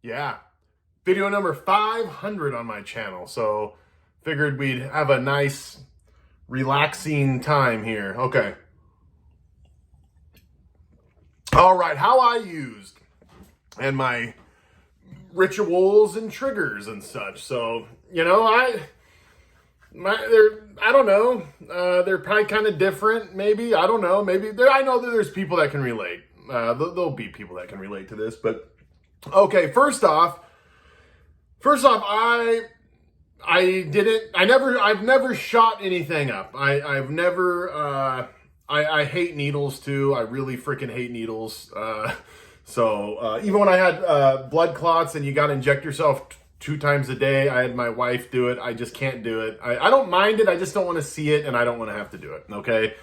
Yeah, video number 500 on my channel. So figured we'd have a nice relaxing time here. Okay. All right, how I used and my rituals and triggers and such. So, I don't know. They're probably kind of different, maybe. I don't know. Maybe I know that there's people that can relate. There'll be people that can relate to this, but okay, first off, I've never shot anything up. I hate needles too. I really freaking hate needles. So even when I had blood clots and you got to inject yourself 2 times a day, I had my wife do it. I just can't do it. I don't mind it. I just don't want to see it, and I don't want to have to do it. Okay.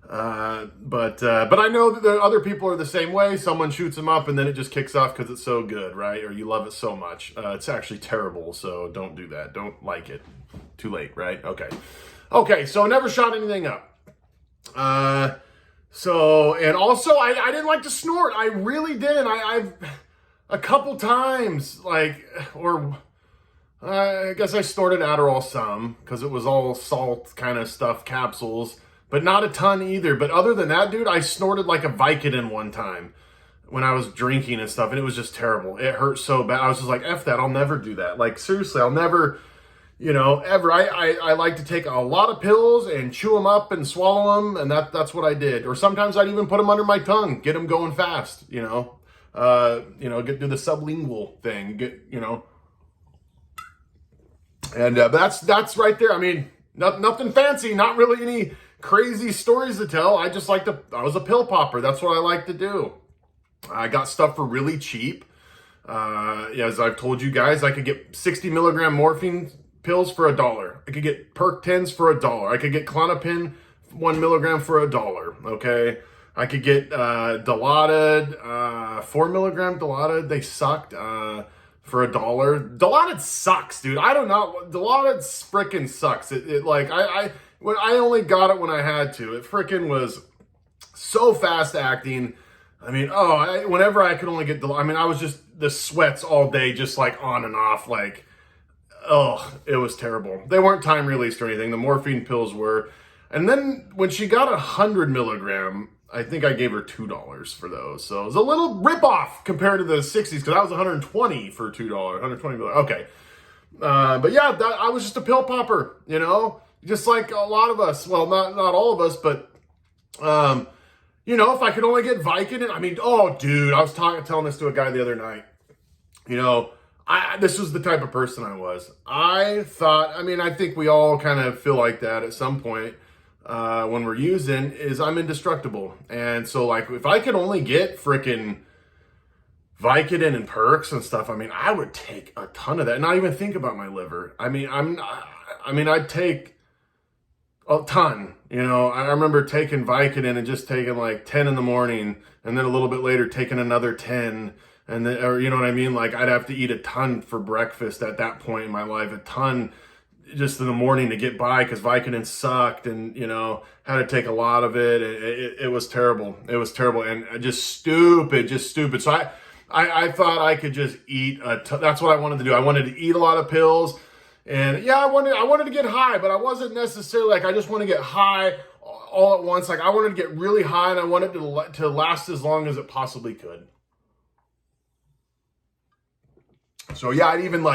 But I know that the other people are the same way. Someone shoots them up and then it just kicks off because it's so good, right? Or you love it so much. It's actually terrible, so don't do that. Don't like it. Too late, right? Okay, so I never shot anything up. And also I didn't like to snort. I really didn't. I've a couple times, I guess I snorted Adderall some because it was all salt kind of stuff, capsules. But not a ton either. But other than that, dude, I snorted like a Vicodin one time when I was drinking and stuff, and it was just terrible. It hurt so bad. I was just like, F that, I'll never do that. Like, seriously, I'll never, ever. I like to take a lot of pills and chew them up and swallow them, and that's what I did. Or sometimes I'd even put them under my tongue, get them going fast, do the sublingual thing, And that's right there. I mean, nothing fancy, not really any crazy stories to tell. I was a pill popper. That's what I like to do. I got stuff for really cheap. As I've told you guys, I could get 60 milligram morphine pills for $1. I could get Perc-10s for $1. I could get Klonopin 1 milligram for $1. Okay. I could get Dilaudid, 4 milligram Dilaudid. They sucked. For $1. Dilaudid sucks, dude. I don't know. Dilaudid freaking sucks. When I only got it when I had to. It freaking was so fast acting. I mean, whenever I could only get I was just the sweats all day, just like on and off. It was terrible. They weren't time released or anything. The morphine pills were. And then when she got 100 milligram, I think I gave her $2 for those. So it was a little ripoff compared to the 60s because I was 120 for $2, 120 milligrams. Okay. But yeah, I was just a pill popper, just like a lot of us. Well, not all of us, but, if I could only get Vicodin, dude, I was telling this to a guy the other night, this was the type of person I was. I think we all kind of feel like that at some point. When we're using is I'm indestructible. And so if I could only get freaking Vicodin and Percs and stuff, I would take a ton of that and not even think about my liver. I'd take a ton, I remember taking Vicodin and just taking 10 in the morning and then a little bit later taking another 10 and then, or you know what I mean? I'd have to eat a ton for breakfast at that point in my life, a ton just in the morning to get by because Vicodin sucked and, had to take a lot of it. It was terrible. It was terrible and just stupid. So I thought I could just eat that's what I wanted to do. I wanted to eat a lot of pills and yeah, I wanted to get high, but I wasn't necessarily I just want to get high all at once. I wanted to get really high and I wanted to last as long as it possibly could. So yeah, I'd even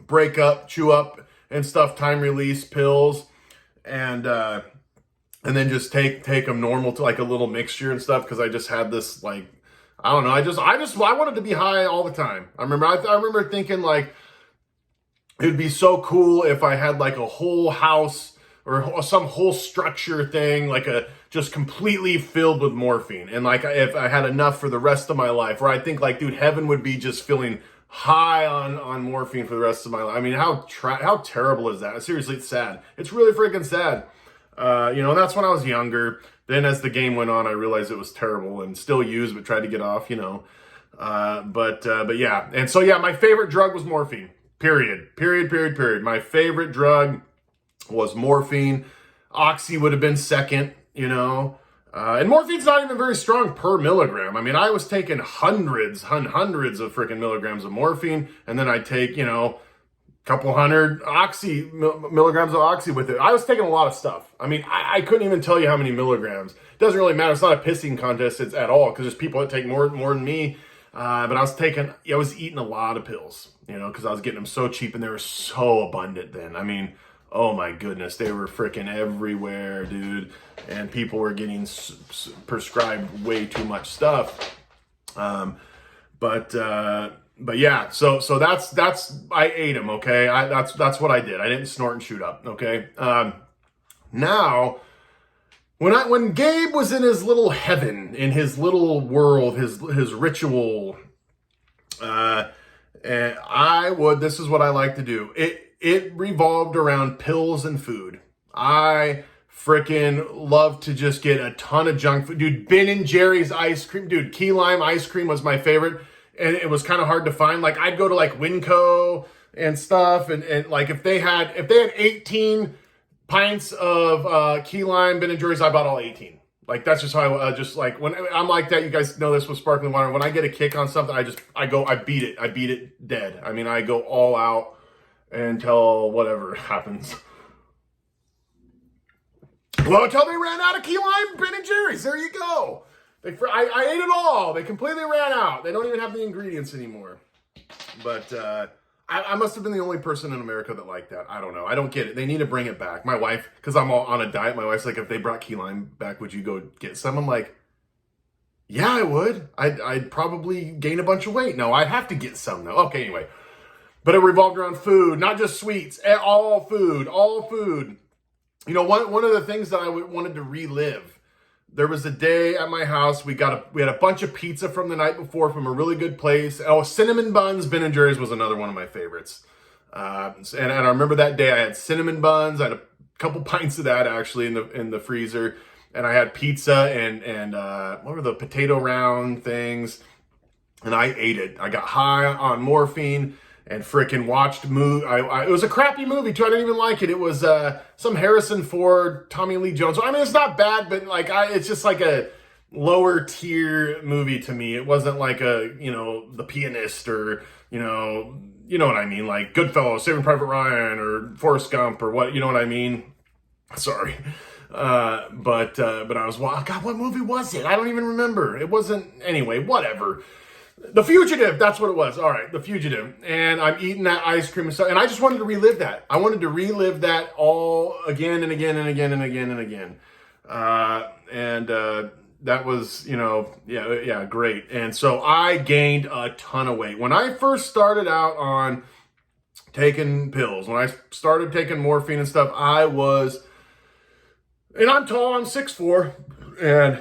break up, chew up, and stuff, time release pills, and then just take them normal to a little mixture and stuff because I just had this I don't know, I wanted to be high all the time. I remember thinking it'd be so cool if I had a whole house or some whole structure thing just completely filled with morphine and if I had enough for the rest of my life. Or I think dude, heaven would be just feeling high on morphine for the rest of my life. How terrible is that? Seriously, it's sad. It's really freaking sad. That's when I was younger. Then as the game went on, I realized it was terrible and still used, but tried to get off, But yeah. And so, yeah, my favorite drug was morphine. Period. My favorite drug was morphine. Oxy would have been second, And morphine's not even very strong per milligram. I mean, I was taking hundreds of freaking milligrams of morphine, and then I'd take, couple hundred milligrams of oxy with it. I was taking a lot of stuff. I mean, I couldn't even tell you how many milligrams. It doesn't really matter. It's not a pissing contest. It's at all, because there's people that take more than me. But I was eating a lot of pills, because I was getting them so cheap and they were so abundant then. I mean, oh my goodness, they were freaking everywhere, dude. And people were getting prescribed way too much stuff. But yeah, so that's I ate them, okay? That's what I did. I didn't snort and shoot up, okay? Now, when Gabe was in his little heaven, in his little world, his ritual, and this is what I like to do. It revolved around pills and food. I freaking love to just get a ton of junk food. Dude, Ben & Jerry's ice cream. Dude, key lime ice cream was my favorite. And it was kind of hard to find. Like, I'd go to like Winco and stuff. And like, if they had 18 pints of key lime Ben & Jerry's, I bought all 18. Like, that's just how I just like, when I'm like that, you guys know this with sparkling water. When I get a kick on something, I beat it dead. I mean, I go all out until whatever happens. Well, until they ran out of key lime Ben & Jerry's. There you go. I ate it all. They completely ran out. They don't even have the ingredients anymore. But I must have been the only person in America that liked that. I don't know. I don't get it. They need to bring it back. My wife, because I'm all on a diet, my wife's like, if they brought key lime back, would you go get some? I'm like, yeah, I would. I'd probably gain a bunch of weight. No, I'd have to get some though. Okay, anyway. But it revolved around food, not just sweets. All food. One of the things that I wanted to relive, there was a day at my house, we had a bunch of pizza from the night before from a really good place. Oh, cinnamon buns, Ben & Jerry's was another one of my favorites. And I remember that day I had cinnamon buns. I had a couple pints of that actually in the freezer. And I had pizza and what were the potato round things? And I ate it. I got high on morphine and freaking watched movie. It was a crappy movie too. I didn't even like it. It was some Harrison Ford, Tommy Lee Jones. I mean, it's not bad, but like it's just like a lower tier movie to me. It wasn't like The Pianist or you know what I mean, like Goodfellas, Saving Private Ryan, or Forrest Gump, or what, you know what I mean? Sorry. But I was, God, what movie was it? I don't even remember. It wasn't, anyway, whatever. The Fugitive, that's what it was. All right, The Fugitive. And I'm eating that ice cream and stuff. And I just wanted to relive that. I wanted to relive that all again and again and again and again and again. That was, great. And so I gained a ton of weight. When I first started out on taking pills, when I started taking morphine and stuff, and I'm tall, I'm 6'4",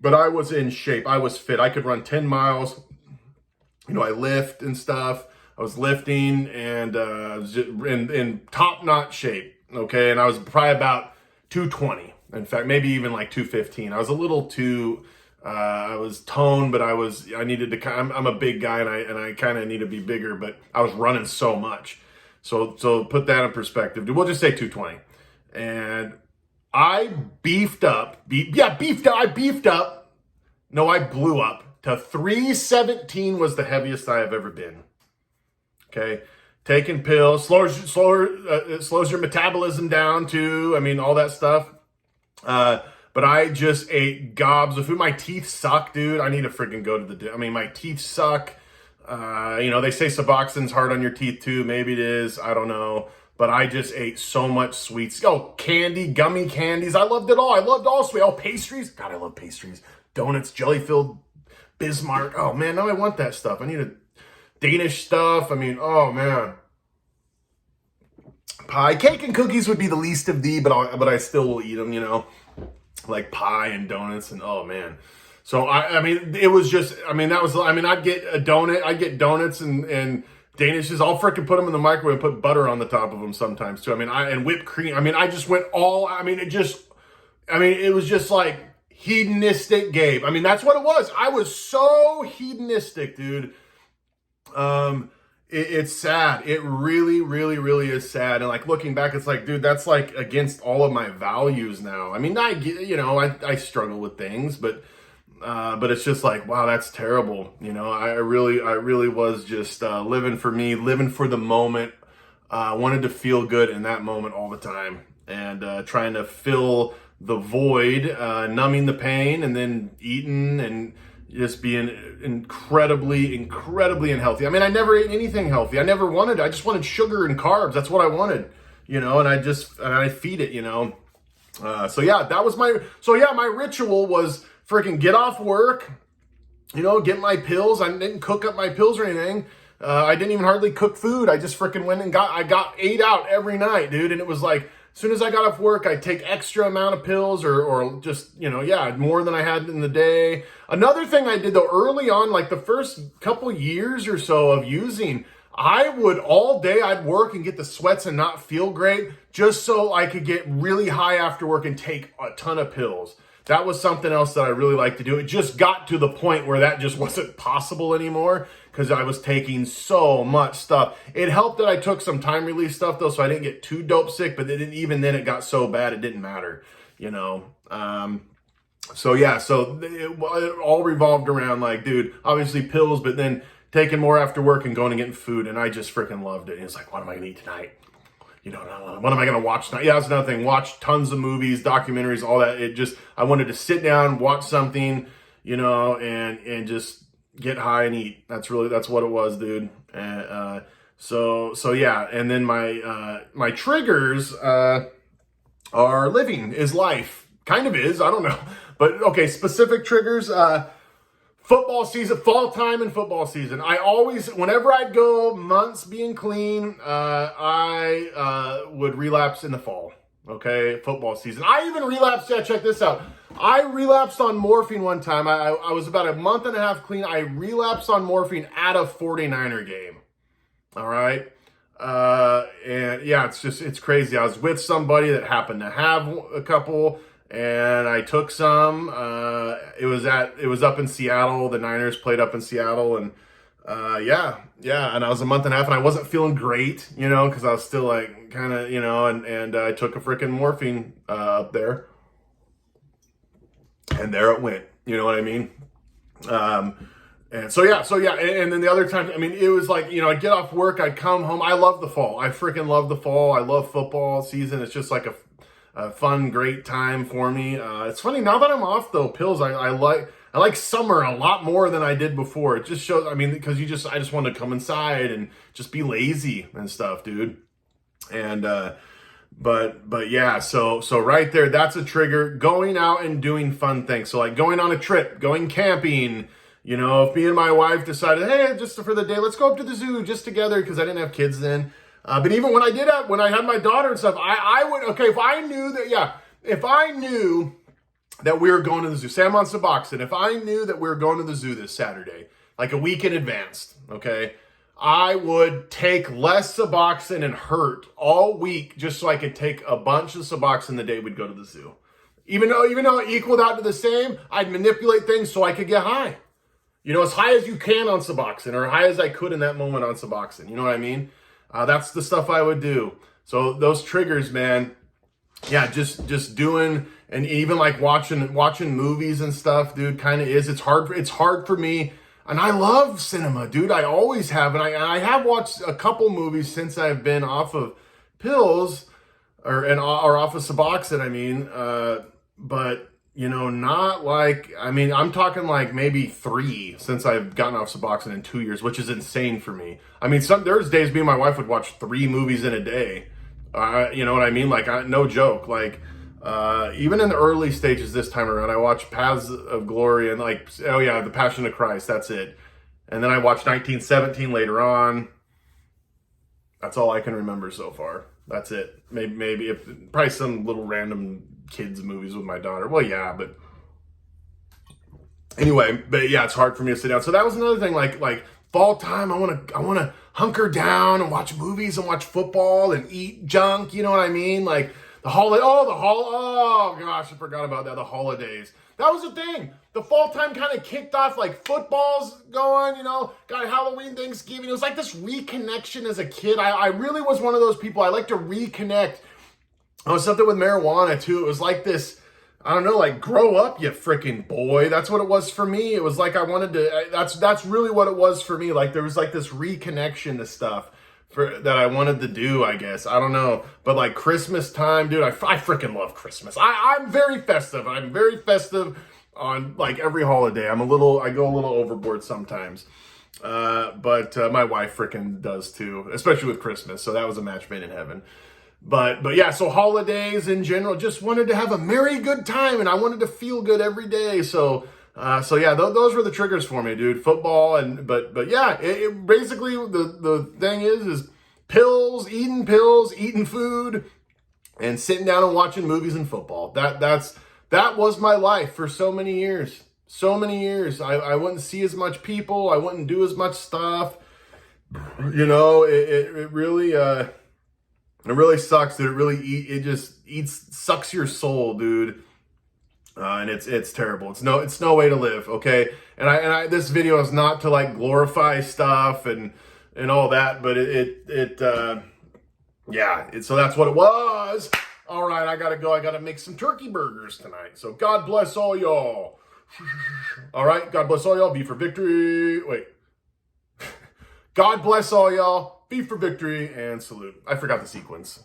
but I was in shape. I was fit. I could run 10 miles. I lift and stuff. I was lifting and I was in top-notch shape, okay? And I was probably about 220. In fact, maybe even like 215. I was a little too, I was toned, but I needed to, I'm a big guy and I kind of need to be bigger, but I was running so much. So put that in perspective. We'll just say 220. And I beefed up. I beefed up. No, I blew up to 317 was the heaviest I have ever been. Okay. Taking pills, slows your metabolism down too. I mean, all that stuff. But I just ate gobs of food. My teeth suck, dude. I need to freaking go to the, my teeth suck. They say Suboxone's hard on your teeth too. Maybe it is. I don't know. But I just ate so much sweets. Oh, candy, gummy candies. I loved it all. I loved all sweet. Oh, pastries. God, I love pastries. Donuts, jelly-filled Bismarck. Oh, man, now I want that stuff. I need a Danish stuff. Oh, man. Pie, cake, and cookies would be the least of thee, but I still will eat them, like pie and donuts, and oh, man. So, it was just, I'd get a donut. I'd get donuts and Danishes. I'll freaking put them in the microwave and put butter on the top of them sometimes, too. And whipped cream. I just went all, it was just like hedonistic Gabe. That's what it was. I was so hedonistic, dude. it's sad. It really, really, really is sad. And like looking back, it's like, dude, that's like against all of my values now. I mean, I struggle with things, but it's just like, wow, that's terrible. I really was just living for me, living for the moment. Wanted to feel good in that moment all the time, and trying to fill the void, numbing the pain, and then eating and just being incredibly, incredibly unhealthy. I mean, I never ate anything healthy. I just wanted sugar and carbs. That's what I wanted, and I feed it, my ritual was freaking get off work, get my pills. I didn't cook up my pills or anything. I didn't even hardly cook food. I just freaking went and ate out every night, dude. And it was like, as soon as I got off work, I'd take extra amount of pills or just, more than I had in the day. Another thing I did though, early on, like the first couple years or so of using, I would all day, I'd work and get the sweats and not feel great just so I could get really high after work and take a ton of pills. That was something else that I really liked to do. It just got to the point where that just wasn't possible anymore because I was taking so much stuff. It helped that I took some time release stuff though, so I didn't get too dope sick, but even then it got so bad it didn't matter, So it all revolved around like, dude, obviously pills, but then taking more after work and going and getting food, and I just freaking loved it. And it's like, what am I gonna eat tonight? What am I going to watch tonight? Yeah, that's another thing. Watch tons of movies, documentaries, all that. I wanted to sit down, watch something, and just get high and eat. That's what it was, dude. And, so yeah. And then my triggers, are living is life. Kind of is. I don't know. But okay, specific triggers, football season, fall time and football season. I always, whenever I'd go months being clean, I would relapse in the fall. Okay, football season. I even relapsed, check this out. I relapsed on morphine one time. I was about a month and a half clean. I relapsed on morphine at a 49er game. All right. And yeah, it's crazy. I was with somebody that happened to have a couple, and I took some. It was up in Seattle. The Niners played up in Seattle, and yeah. And I was a month and a half, and I wasn't feeling great, because I was still like kind of, and I took a freaking morphine up there, and there it went. You know what I mean? And so yeah, and then the other time, I mean, it was like, I'd get off work, I'd come home. I love the fall. I freaking love the fall. I love football season. It's just like a fun, great time for me. It's funny now that I'm off though pills. I like summer a lot more than I did before. It just shows. I mean, because I just want to come inside and just be lazy and stuff, dude. And but yeah. So right there, that's a trigger. Going out and doing fun things. So like going on a trip, going camping. If me and my wife decided, hey, just for the day, let's go up to the zoo just together because I didn't have kids then. But even when I had my daughter and stuff, I would, okay, if I knew that we were going to the zoo, say I'm on Suboxone, if I knew that we were going to the zoo this Saturday, like a week in advance, okay, I would take less Suboxone and hurt all week just so I could take a bunch of Suboxone the day we'd go to the zoo. Even though it equaled out to the same, I'd manipulate things so I could get high. As high as you can on Suboxone, or high as I could in that moment on Suboxone. You know what I mean? That's the stuff I would do. So those triggers, man, yeah, just doing, and even like watching movies and stuff, dude, kind of is. It's hard for me, and I love cinema, dude. I always have, and I have watched a couple movies since I've been off of pills, or off of Suboxone. I mean, but. Not like, I mean, I'm talking like maybe 3 since I've gotten off Suboxone in 2 years, which is insane for me. I mean, there's days me and my wife would watch 3 movies in a day. You know what I mean? Like, no joke. Like, even in the early stages this time around, I watched Paths of Glory and like, oh yeah, The Passion of Christ. That's it. And then I watched 1917 later on. That's all I can remember so far. That's it. Maybe probably some little random kids movies with my daughter. Well, yeah, but anyway, it's hard for me to sit down. So that was another thing. Like fall time, I want to hunker down and watch movies and watch football and eat junk. You know what I mean? Like Oh gosh, I forgot about that. The holidays. That was the thing. The fall time kind of kicked off, like football's going, got Halloween, Thanksgiving. It was like this reconnection as a kid. I really was one of those people. I like to reconnect. It was something with marijuana too. It was like this, I don't know, like grow up, you freaking boy. That's what it was for me. It was like I wanted to, that's really what it was for me. Like there was like this reconnection to stuff that I wanted to do, I guess. I don't know. But like Christmas time, dude, I freaking love Christmas. I'm very festive. I'm very festive on like every holiday. I go a little overboard sometimes. But my wife freaking does too, especially with Christmas. So that was a match made in heaven. But yeah, so holidays in general, just wanted to have a merry good time, and I wanted to feel good every day. So yeah, those were the triggers for me, dude. Football but yeah, it basically the thing is eating food, and sitting down and watching movies and football. That was my life for so many years. So many years. I wouldn't see as much people. I wouldn't do as much stuff. It really sucks that it sucks your soul, dude. And it's terrible. It's no way to live. Okay. And I this video is not to like glorify stuff and all that, but so that's what it was. All right. I gotta go. I gotta make some turkey burgers tonight. So God bless all y'all. All right. God bless all y'all. Be for victory. Wait. God bless all y'all. Be for victory and salute. I forgot the sequence.